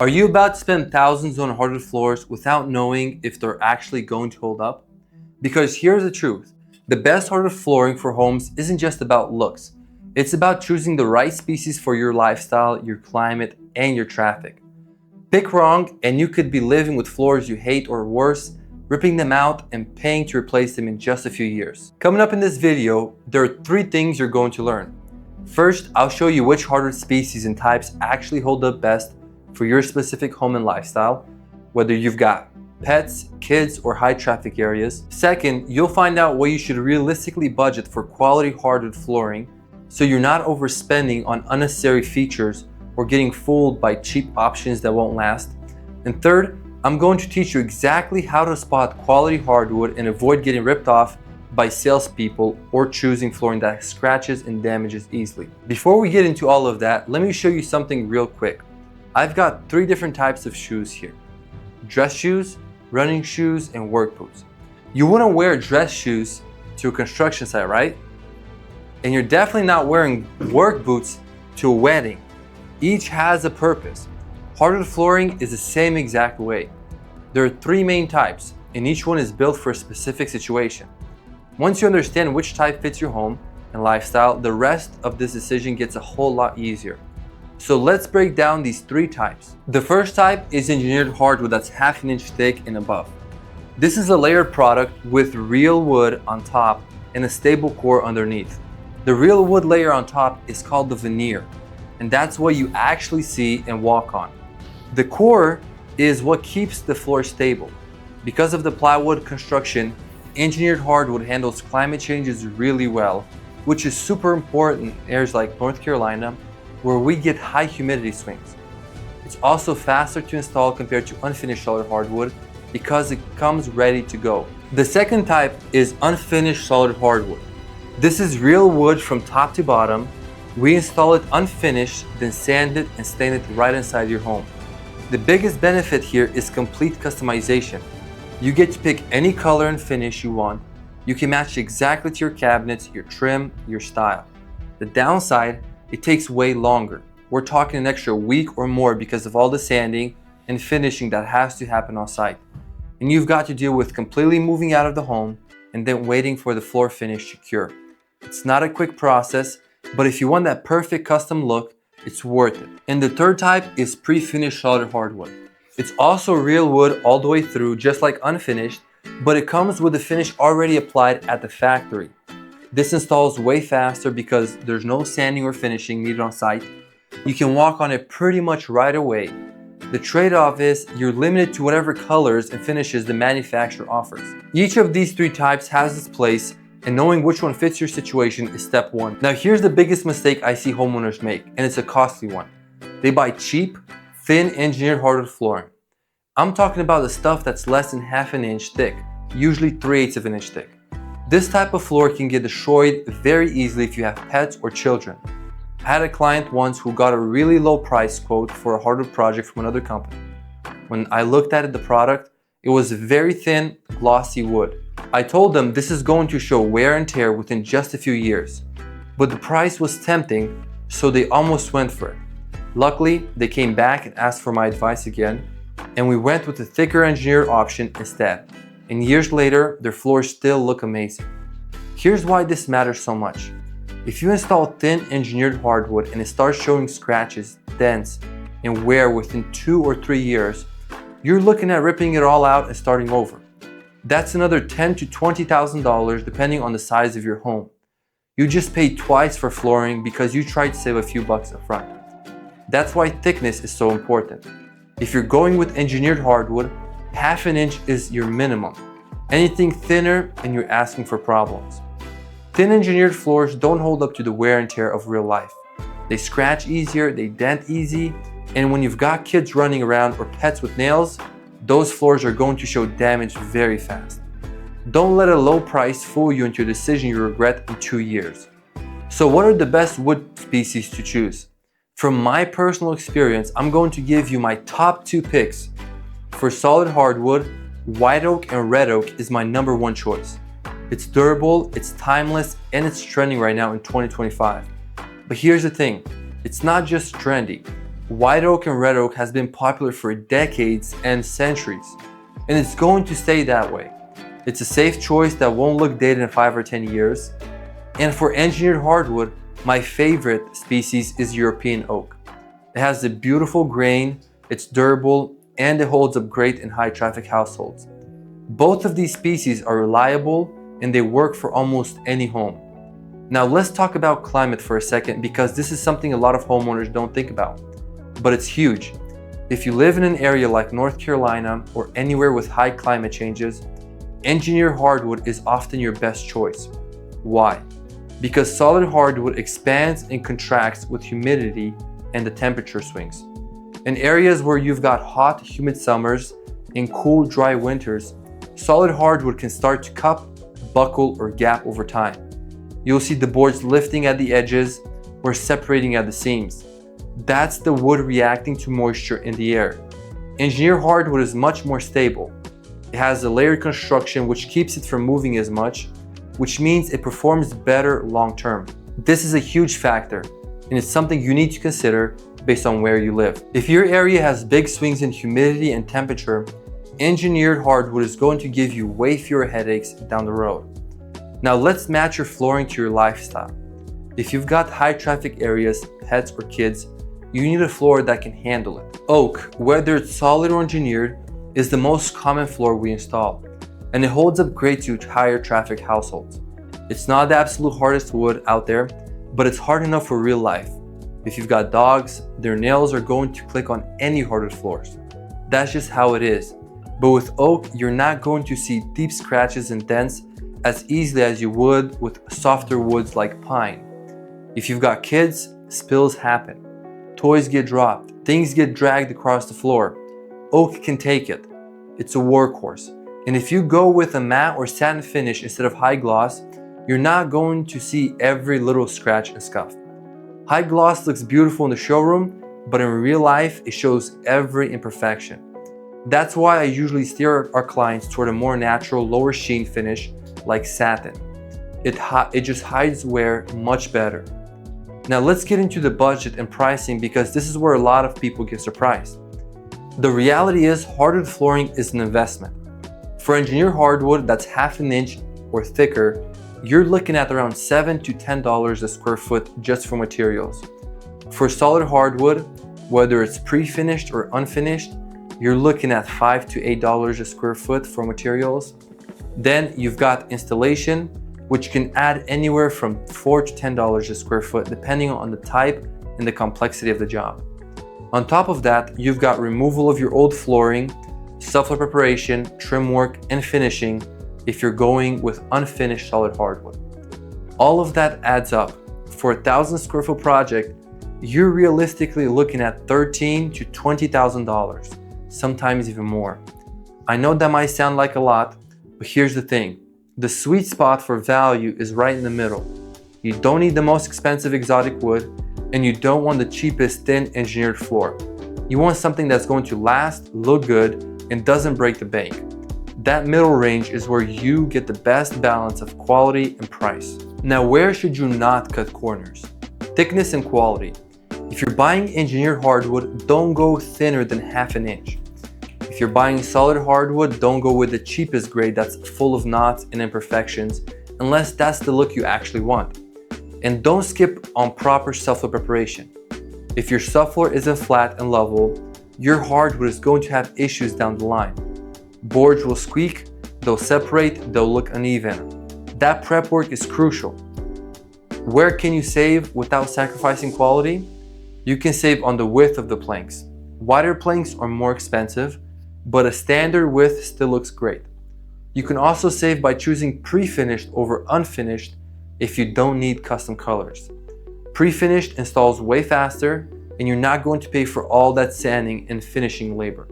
Are you about to spend thousands on hardwood floors without knowing if they're actually going to hold up? Because here's the truth. The best hardwood flooring for homes isn't just about looks. It's about choosing the right species for your lifestyle, your climate, and your traffic. Pick wrong and you could be living with floors you hate, or worse, ripping them out and paying to replace them in just a few years. Coming up in this video, there are 3 things you're going to learn. First, I'll show you which hardwood species and types actually hold up best for your specific home and lifestyle, whether you've got pets, kids, or high traffic areas. Second, you'll find out what you should realistically budget for quality hardwood flooring so you're not overspending on unnecessary features or getting fooled by cheap options that won't last. And third, I'm going to teach you exactly how to spot quality hardwood and avoid getting ripped off by salespeople or choosing flooring that scratches and damages easily. Before we get into all of that, let me show you something real quick. I've got 3 different types of shoes here: dress shoes, running shoes, and work boots. You wouldn't wear dress shoes to a construction site, right? And you're definitely not wearing work boots to a wedding. Each has a purpose. Hardwood flooring is the same exact way. There are 3 main types, and each one is built for a specific situation. Once you understand which type fits your home and lifestyle, the rest of this decision gets a whole lot easier. So let's break down these 3 types. The first type is engineered hardwood that's ½ inch thick and above. This is a layered product with real wood on top and a stable core underneath. The real wood layer on top is called the veneer, and that's what you actually see and walk on. The core is what keeps the floor stable. Because of the plywood construction, engineered hardwood handles climate changes really well, which is super important in areas like North Carolina, where we get high humidity swings. It's also faster to install compared to unfinished solid hardwood because it comes ready to go. The second type is unfinished solid hardwood. This is real wood from top to bottom. We install it unfinished, then sand it and stain it right inside your home. The biggest benefit here is complete customization. You get to pick any color and finish you want. You can match exactly to your cabinets, your trim, your style. The downside, it takes way longer. We're talking an extra week or more because of all the sanding and finishing that has to happen on site. And you've got to deal with completely moving out of the home and then waiting for the floor finish to cure. It's not a quick process, but if you want that perfect custom look, it's worth it. And the third type is pre-finished solid hardwood. It's also real wood all the way through, just like unfinished, but it comes with the finish already applied at the factory. This installs way faster because there's no sanding or finishing needed on site. You can walk on it pretty much right away. The trade-off is you're limited to whatever colors and finishes the manufacturer offers. Each of these 3 types has its place, and knowing which one fits your situation is step 1. Now here's the biggest mistake I see homeowners make, and it's a costly one. They buy cheap, thin engineered hardwood flooring. I'm talking about the stuff that's less than ½ an inch thick, usually 3/8 of an inch thick. This type of floor can get destroyed very easily if you have pets or children. I had a client once who got a really low price quote for a hardwood project from another company. When I looked at the product, it was very thin, glossy wood. I told them this is going to show wear and tear within just a few years. But the price was tempting, so they almost went for it. Luckily, they came back and asked for my advice again, and we went with a thicker engineered option instead. And years later, their floors still look amazing. Here's why this matters so much. If you install thin engineered hardwood and it starts showing scratches, dents, and wear within 2 or 3 years, you're looking at ripping it all out and starting over. That's another $10,000 to $20,000 depending on the size of your home. You just paid twice for flooring because you tried to save a few bucks up front. That's why thickness is so important. If you're going with engineered hardwood, ½ an inch is your minimum. Anything thinner and you're asking for problems. Thin engineered floors don't hold up to the wear and tear of real life. They scratch easier, they dent easy, and when you've got kids running around or pets with nails, those floors are going to show damage very fast. Don't let a low price fool you into a decision you regret in 2 years. So what are the best wood species to choose? From my personal experience, I'm going to give you my top 2 picks. For solid hardwood, white oak and red oak is my #1 choice. It's durable, it's timeless, and it's trending right now in 2025. But here's the thing, it's not just trendy. White oak and red oak has been popular for decades and centuries, and it's going to stay that way. It's a safe choice that won't look dated in 5 or 10 years. And for engineered hardwood, my favorite species is European oak. It has a beautiful grain, it's durable, and it holds up great in high traffic households. Both of these species are reliable and they work for almost any home. Now let's talk about climate for a second, because this is something a lot of homeowners don't think about, but it's huge. If you live in an area like North Carolina or anywhere with high climate changes, engineered hardwood is often your best choice. Why? Because solid hardwood expands and contracts with humidity and the temperature swings. In areas where you've got hot, humid summers and cool, dry winters, solid hardwood can start to cup, buckle, or gap over time. You'll see the boards lifting at the edges or separating at the seams. That's the wood reacting to moisture in the air. Engineered hardwood is much more stable. It has a layered construction which keeps it from moving as much, which means it performs better long term. This is a huge factor, and it's something you need to consider based on where you live. If your area has big swings in humidity and temperature, engineered hardwood is going to give you way fewer headaches down the road. Now let's match your flooring to your lifestyle. If you've got high traffic areas, pets, or kids, you need a floor that can handle it. Oak, whether it's solid or engineered, is the most common floor we install, and it holds up great to higher traffic households. It's not the absolute hardest wood out there, but it's hard enough for real life. If you've got dogs, their nails are going to click on any hardwood floors. That's just how it is. But with oak, you're not going to see deep scratches and dents as easily as you would with softer woods like pine. If you've got kids, spills happen. Toys get dropped, things get dragged across the floor. Oak can take it. It's a workhorse. And if you go with a matte or satin finish instead of high gloss, you're not going to see every little scratch and scuff. High gloss looks beautiful in the showroom, but in real life, it shows every imperfection. That's why I usually steer our clients toward a more natural, lower sheen finish like satin. It just hides wear much better. Now let's get into the budget and pricing, because this is where a lot of people get surprised. The reality is hardwood flooring is an investment. For engineered hardwood that's half an inch or thicker, you're looking at around $7 to $10 a square foot just for materials. For solid hardwood, whether it's pre-finished or unfinished, you're looking at $5 to $8 a square foot for materials. Then you've got installation, which can add anywhere from $4 to $10 a square foot depending on the type and the complexity of the job. On top of that, you've got removal of your old flooring, subfloor preparation, trim work, and finishing if you're going with unfinished solid hardwood. All of that adds up. For a 1,000 square foot project, you're realistically looking at $13,000 to $20,000, sometimes even more. I know that might sound like a lot, but here's the thing. The sweet spot for value is right in the middle. You don't need the most expensive exotic wood, and you don't want the cheapest thin engineered floor. You want something that's going to last, look good, and doesn't break the bank. That middle range is where you get the best balance of quality and price. Now, where should you not cut corners? Thickness and quality. If you're buying engineered hardwood, don't go thinner than half an inch. If you're buying solid hardwood, don't go with the cheapest grade that's full of knots and imperfections, unless that's the look you actually want. And don't skip on proper subfloor preparation. If your subfloor isn't flat and level, your hardwood is going to have issues down the line. Boards will squeak, they'll separate, they'll look uneven. That prep work is crucial. Where can you save without sacrificing quality? You can save on the width of the planks. Wider planks are more expensive, but a standard width still looks great. You can also save by choosing pre-finished over unfinished if you don't need custom colors. Pre-finished installs way faster, and you're not going to pay for all that sanding and finishing labor.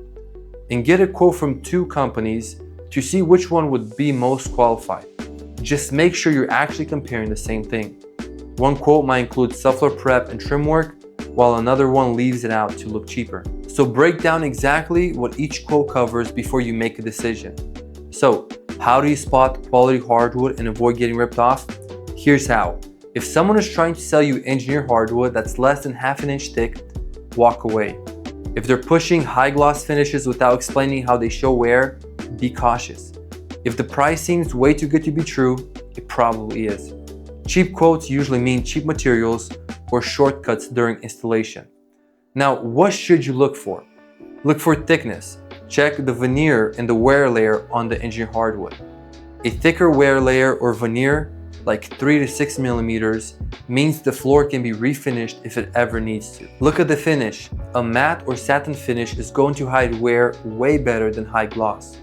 And get a quote from 2 companies to see which one would be most qualified. Just make sure you're actually comparing the same thing. One quote might include subfloor prep and trim work, while another one leaves it out to look cheaper. So break down exactly what each quote covers before you make a decision. So, how do you spot quality hardwood and avoid getting ripped off? Here's how. If someone is trying to sell you engineered hardwood that's less than half an inch thick, walk away. If they're pushing high gloss finishes without explaining how they show wear, be cautious. If the price seems way too good to be true, it probably is. Cheap quotes usually mean cheap materials or shortcuts during installation. Now, what should you look for? Look for thickness. Check the veneer and the wear layer on the engineered hardwood. A thicker wear layer or veneer, like 3 to 6 millimeters, means the floor can be refinished if it ever needs to. Look at the finish. A matte or satin finish is going to hide wear way better than high gloss.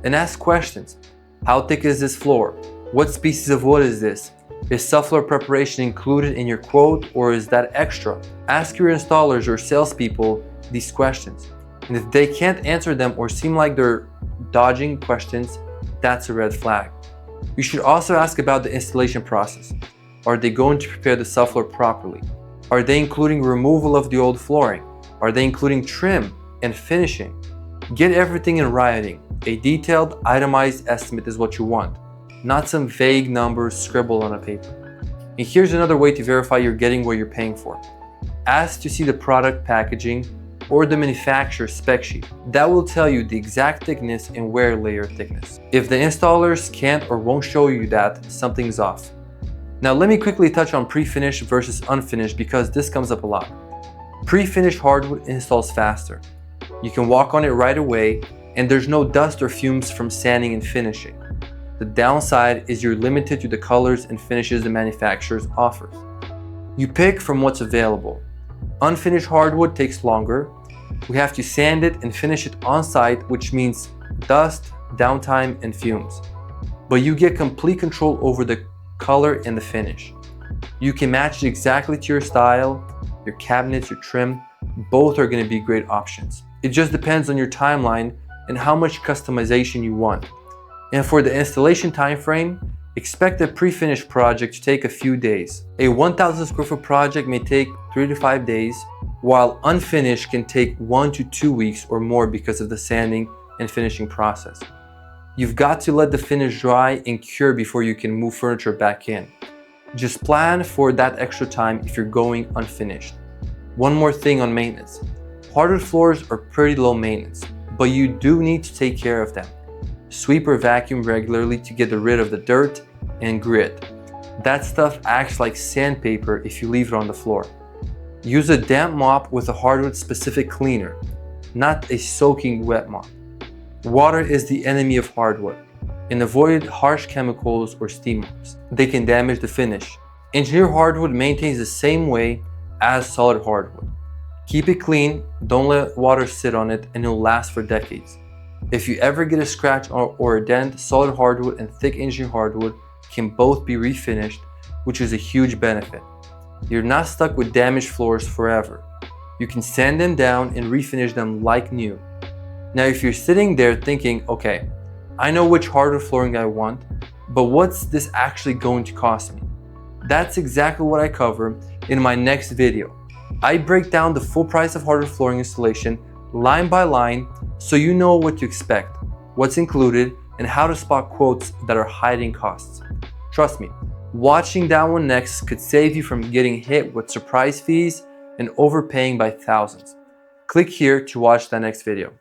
And ask questions. How thick is this floor? What species of wood is this? Is subfloor preparation included in your quote, or is that extra? Ask your installers or salespeople these questions. And if they can't answer them or seem like they're dodging questions, that's a red flag. You should also ask about the installation process. Are they going to prepare the subfloor properly? Are they including removal of the old flooring? Are they including trim and finishing? Get everything in writing. A detailed, itemized estimate is what you want, not some vague numbers scribbled on a paper. And here's another way to verify you're getting what you're paying for. Ask to see the product packaging or the manufacturer's spec sheet. That will tell you the exact thickness and wear layer thickness. If the installers can't or won't show you that, something's off. Now let me quickly touch on pre-finished versus unfinished because this comes up a lot. Pre-finished hardwood installs faster. You can walk on it right away and there's no dust or fumes from sanding and finishing. The downside is you're limited to the colors and finishes the manufacturer offers. You pick from what's available. Unfinished hardwood takes longer. We have to sand it and finish it on site, which means dust, downtime, and fumes. But you get complete control over the color and the finish. You can match it exactly to your style, your cabinets, your trim. Both are going to be great options. It just depends on your timeline and how much customization you want. And for the installation time frame, expect a pre-finished project to take a few days. A 1,000 square foot project may take 3 to 5 days, while unfinished can take 1 to 2 weeks or more because of the sanding and finishing process. You've got to let the finish dry and cure before you can move furniture back in. Just plan for that extra time if you're going unfinished. One more thing on maintenance. Hardwood floors are pretty low maintenance, but you do need to take care of them. Sweep or vacuum regularly to get rid of the dirt and grit. That stuff acts like sandpaper if you leave it on the floor. Use a damp mop with a hardwood specific cleaner, not a soaking wet mop. Water is the enemy of hardwood, and avoid harsh chemicals or steam mops. They can damage the finish. Engineered hardwood maintains the same way as solid hardwood. Keep it clean, don't let water sit on it, and it'll last for decades. If you ever get a scratch or a dent, solid hardwood and thick engineered hardwood can both be refinished, which is a huge benefit. You're not stuck with damaged floors forever. You can sand them down and refinish them like new. Now, if you're sitting there thinking, okay, I know which hardwood flooring I want, but what's this actually going to cost me? That's exactly what I cover in my next video. I break down the full price of hardwood flooring installation line by line so you know what to expect, what's included, and how to spot quotes that are hiding costs. Trust me, watching that one next could save you from getting hit with surprise fees and overpaying by thousands. Click here to watch that next video.